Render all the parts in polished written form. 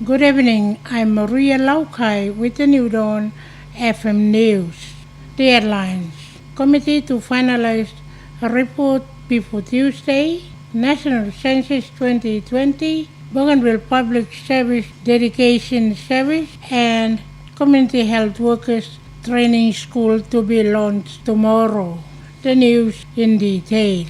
Good evening. I'm Maria Laukai with the New Dawn FM News. The headlines: Committee to finalize a report before Tuesday. National Census 2020. Bougainville Public Service Dedication Service and Community Health Workers Training School to be launched tomorrow. The news in detail.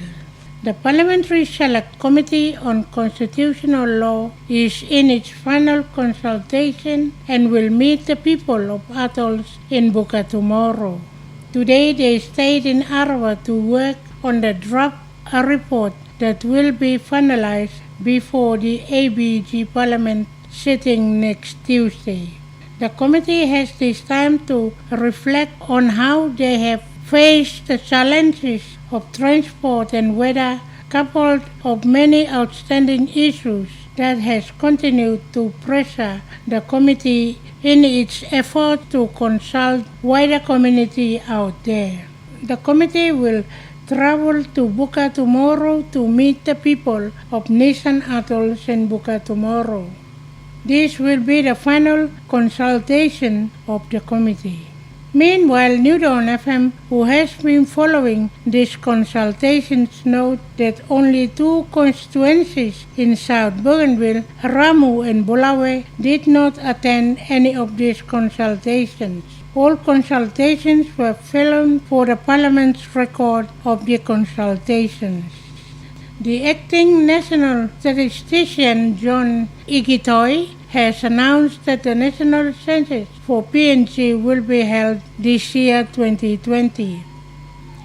The Parliamentary Select Committee on Constitutional Law is in its final consultation and will meet the people of Atolls in Buka tomorrow. Today they stayed in Arawa to work on the draft report that will be finalized before the ABG Parliament sitting next Tuesday. The committee has this time to reflect on how they have faced the challenges of transport and weather, coupled of many outstanding issues that has continued to pressure the committee in its effort to consult wider community out there. The committee will travel to Buka tomorrow to meet the people of Nisan Atolls in Buka tomorrow. This will be the final consultation of the committee. Meanwhile, New Dawn FM, who has been following these consultations, note that only two constituencies in South Bougainville, Ramu and Bulawayo, did not attend any of these consultations. All consultations were filmed for the Parliament's record of the consultations. The acting national statistician John Igitoy has announced that the national census for PNG will be held this year 2020.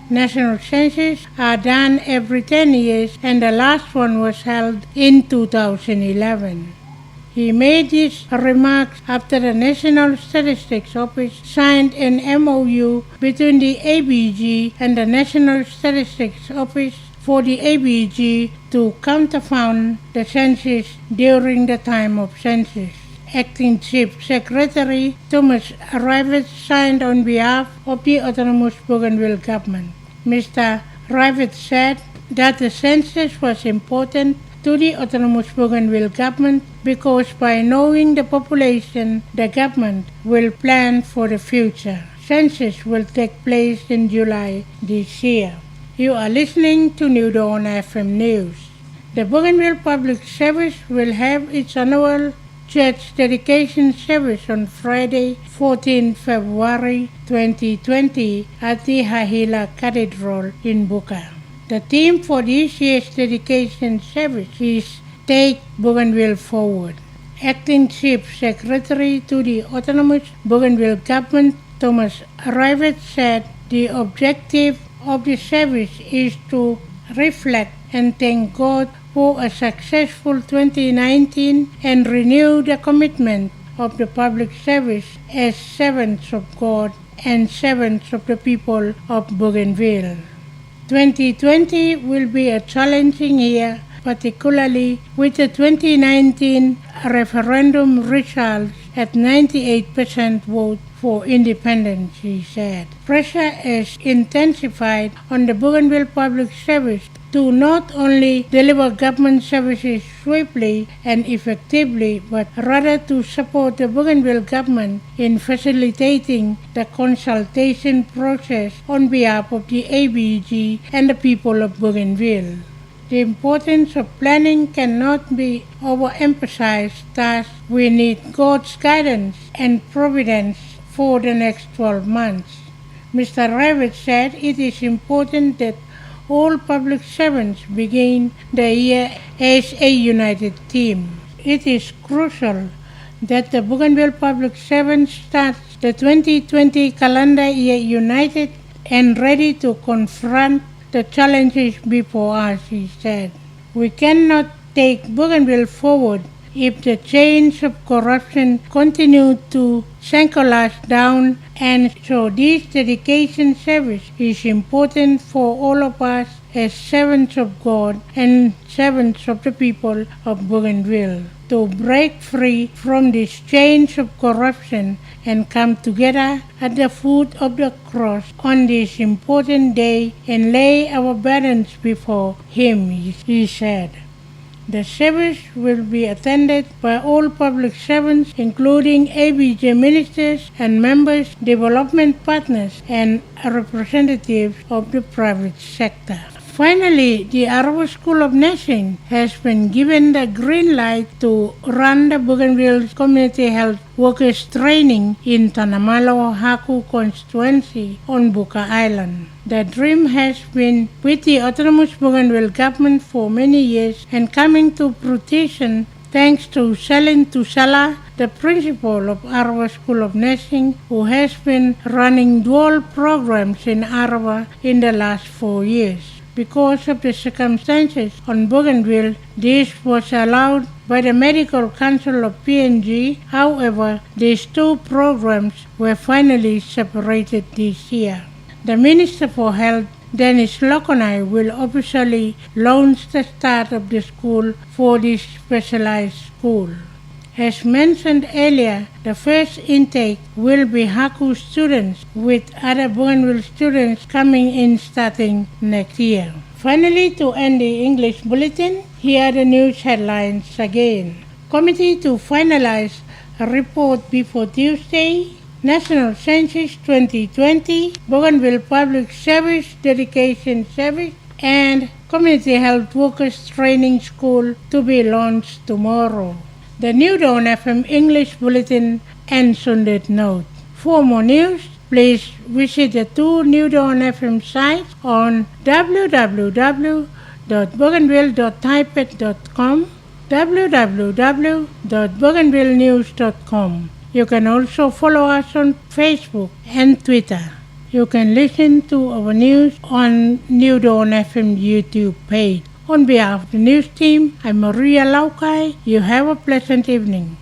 National censuses are done every 10 years and the last one was held in 2011. He made these remarks after the National Statistics Office signed an MOU between the ABG and the National Statistics Office for the ABG to counterfund the census during the time of census. Acting Chief Secretary Thomas Rivet signed on behalf of the Autonomous Bougainville Government. Mr. Rivet said that the census was important to the Autonomous Bougainville Government because by knowing the population, the government will plan for the future. Census will take place in July this year. You are listening to New Dawn FM News. The Bougainville Public Service will have its annual church dedication service on Friday, 14 February 2020 at the Hahila Cathedral in Buka. The theme for this year's dedication service is Take Bougainville Forward. Acting Chief Secretary to the Autonomous Bougainville Government, Thomas Rivet, said the objective of the service is to reflect and thank God for a successful 2019 and renew the commitment of the public service as servants of God and servants of the people of Bougainville. 2020 will be a challenging year, particularly with the 2019 referendum results at 98% vote for independence, he said. Pressure has intensified on the Bougainville Public Service to not only deliver government services swiftly and effectively, but rather to support the Bougainville government in facilitating the consultation process on behalf of the ABG and the people of Bougainville. The importance of planning cannot be overemphasized, thus we need God's guidance and providence for the next 12 months. Mr. Ravid said it is important that all public servants begin the year as a united team. It is crucial that the Bougainville public servants start the 2020 calendar year united and ready to confront the challenges before us, he said. We cannot take Bougainville forward if the chains of corruption continue to shackle us down, and so this dedication service is important for all of us as servants of God and servants of the people of Bougainville to break free from these chains of corruption and come together at the foot of the cross on this important day and lay our burdens before Him, he said. The service will be attended by all public servants, including ABJ ministers and members, development partners, and representatives of the private sector. Finally, the Arawa School of Nursing has been given the green light to run the Bougainville Community Health Workers Training in Tanamalo Haku constituency on Buka Island. The dream has been with the autonomous Bougainville government for many years and coming to fruition thanks to Selin Tusala, the principal of Arawa School of Nursing, who has been running dual programs in Arawa in the last 4 years. Because of the circumstances on Bougainville, this was allowed by the Medical Council of PNG. However, these two programs were finally separated this year. The Minister for Health, Dennis Lokonai, will officially launch the start of the school for this specialized school. As mentioned earlier, the first intake will be Haku students, with other Bougainville students coming in starting next year. Finally, to end the English bulletin, here are the news headlines again. Committee to finalize a report before Tuesday. National Census 2020, Bougainville Public Service Dedication Service, and Community Health Workers Training School to be launched tomorrow. The New Dawn FM English Bulletin ends on that note. For more news, please visit the two New Dawn FM sites on www.bougainville.typet.com, www.bougainvillenews.com. You can also follow us on Facebook and Twitter. You can listen to our news on New Dawn FM YouTube page. On behalf of the news team, I'm Maria Laukai. You have a pleasant evening.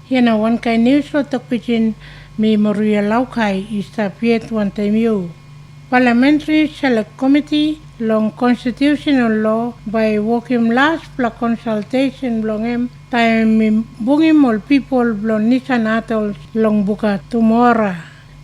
Here na one kind news for Tok Pisin, me Maria Laukai is tapiet one time you. Parliamentary Select Committee long constitutional law by working last pla consultation long time bungim all people blong nisan atol long buka tomorrow.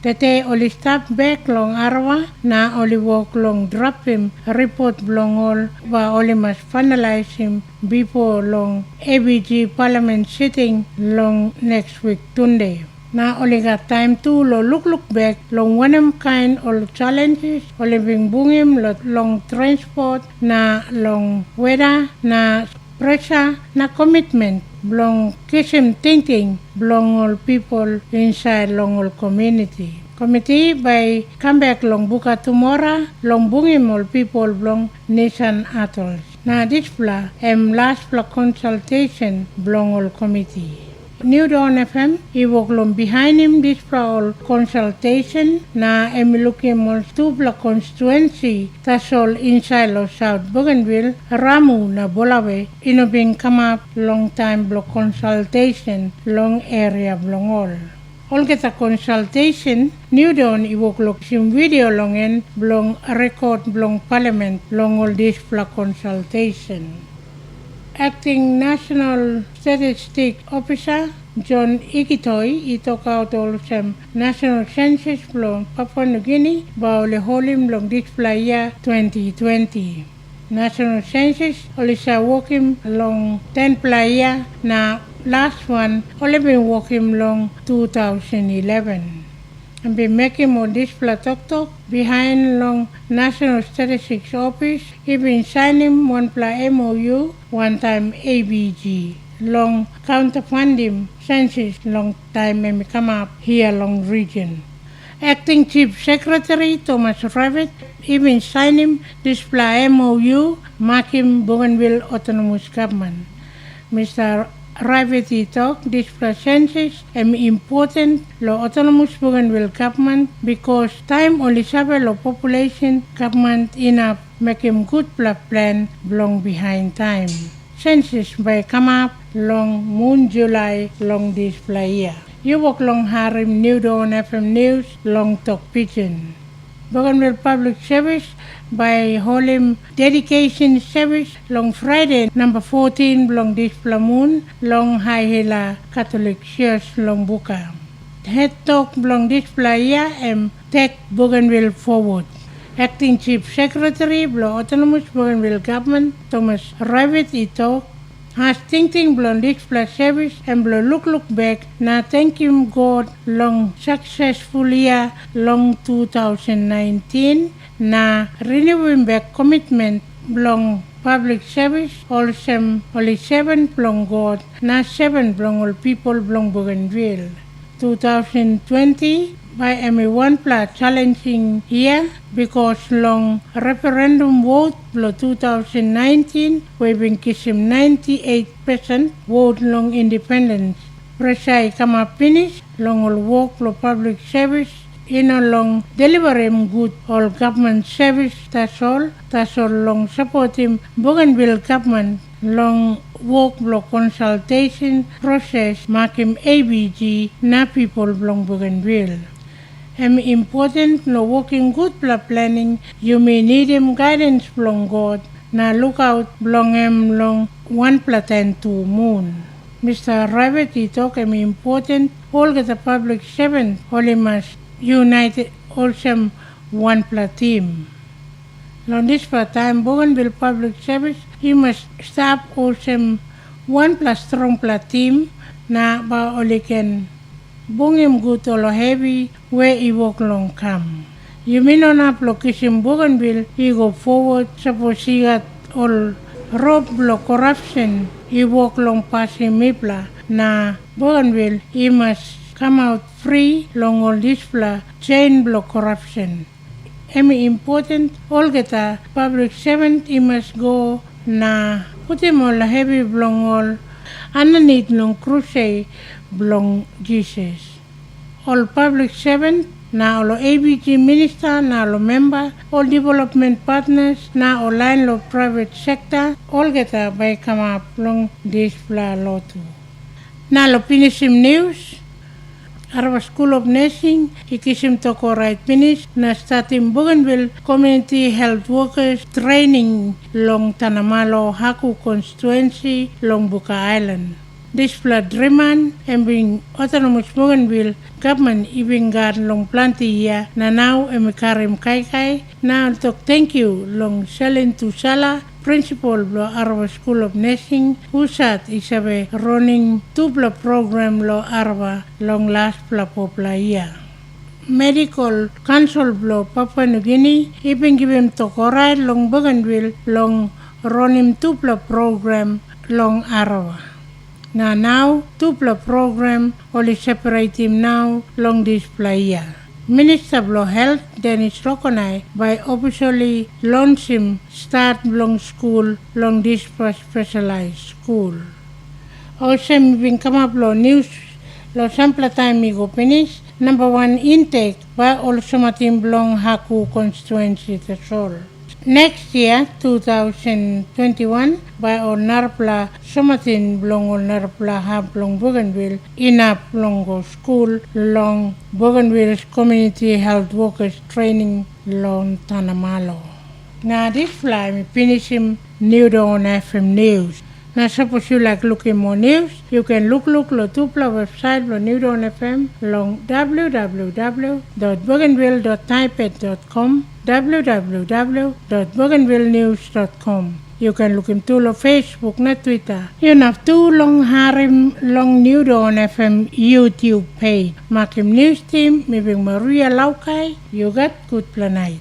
Tete oli stop back long Arawa na oli work long drop him report blong all ba oli must finalize him before long ABG parliament sitting long next week Tunday. Na oli got time to lo look back long wanem kind of challenges oli bing bungim long transport na long weather na pressure na commitment belong kisim thinking belong all people inside long all community. Committee by comeback long buka tomorrow long bungim all people belong nation atolls. Na displa last pla consultation belong all committee. New Dawn FM, iwok long behind him this all consultation na looking on stupla constituency tasol inside of South Bougainville, Ramu na Bolawe, inobing come up long time block consultation long area blong all. All get a consultation, New Dawn iwok look sim video long en blong record blong parliament long all this consultation. Acting National Statistic Officer John Ikitoy itok out all some national census from Papua New Guinea ba ole holim long display year 2020. National census ole sa working long 10 playa na last one ole been working long 2011. And be making more display tok behind long National Statistics Office, even signing one pla MOU, one time ABG, long counterfunding census long time and come up here long region. Acting Chief Secretary Thomas Rabbit, even signing display MOU, marking Bougainville Autonomous Government. Mr. Rabbit talk this census is important lo autonomous Bougainville government because time only sabe lo population government enough make him good plan long behind time. Census by come up long Moon July long display year. You walk long Harim New Dawn FM News long Tok Pisin. Bougainville Public Service by holding dedication service long Friday number 14 long display moon long High Hila Catholic Church long Buka. Head talk long display year and take Bougainville forward. Acting Chief Secretary Blo Autonomous Bougainville Government Thomas Rabbit itok Has ting blong display service and blong look back na thank him God long successful year long 2019 na renewing back commitment blong public service also only 7 blong God na 7 blong all people blong Bougainville. 2020 by one plus challenging year because long referendum vote lo 2019 we been kisim 98% vote long independence. Presai kama finish long all work lo public service in a long delivering good all government service that's all long supporting Bougainville government long work block consultation process making ABG na people belong Bougainville. Important no working good planning you may need him guidance belong God na look out belong long 1+10 2 moon. Mr. Rabbit talk important all get the public servant only must united also 1+ team. Long this time Bougainville public service you must stop also 1+ strong team na ba only can bungim good olo heavy where he walk long come. You mean on up location Bougainville he go forward suppose he got all rob block corruption he walk long past him mipla na Bougainville he must come out free long all this chain block corruption. Important all get a public servant he must go na put him all heavy blong all underneath long crusade belong Jesus. All public servant na all ABG minister na all member all development partners na all line lo private sector all get a by come up long this law too. Na lo finishim news Arwa School of Nursing, ikisim toko right finish na starting Bougainville Community Health Workers Training long Tanamalo Haku constituency long Buka Island. This flood Dreman and being autonomous Bougainville government even got long plenty year na now emikarim kai na talk thank you long selling to Sala principal lo Arwa School of Nursing usat isabe running tubla program lo Arwa long last popla year. Medical Council lo Papua New Guinea even give him tokorai long Bougainville long running tubla program long Arwa. Now tupla program only separate him now long this year. Minister of Health Dennis Rokonai by officially launch him start long school long this specialized school. Also been come up lo news lo sample time me go finish. Number 1 intake by also matim long Haku constituency that's all. Next year, 2021, by our Narpla Somatin Blong or Narpla Hab Long Bougainville, Inap Longo School, Long Bougainville's Community Health Workers Training, Long Tanamalo. Now, this fly, me finish him new on FM News. Now, suppose you like looking more news, you can look lo tupla website lo New Dawn FM long www.bougainville.typet.com www.bougainvillenews.com. You can look him to lo Facebook na Twitter. You have too long harim long New Dawn FM YouTube page. Makim News Team, maybe Maria Laukai, you got good planite.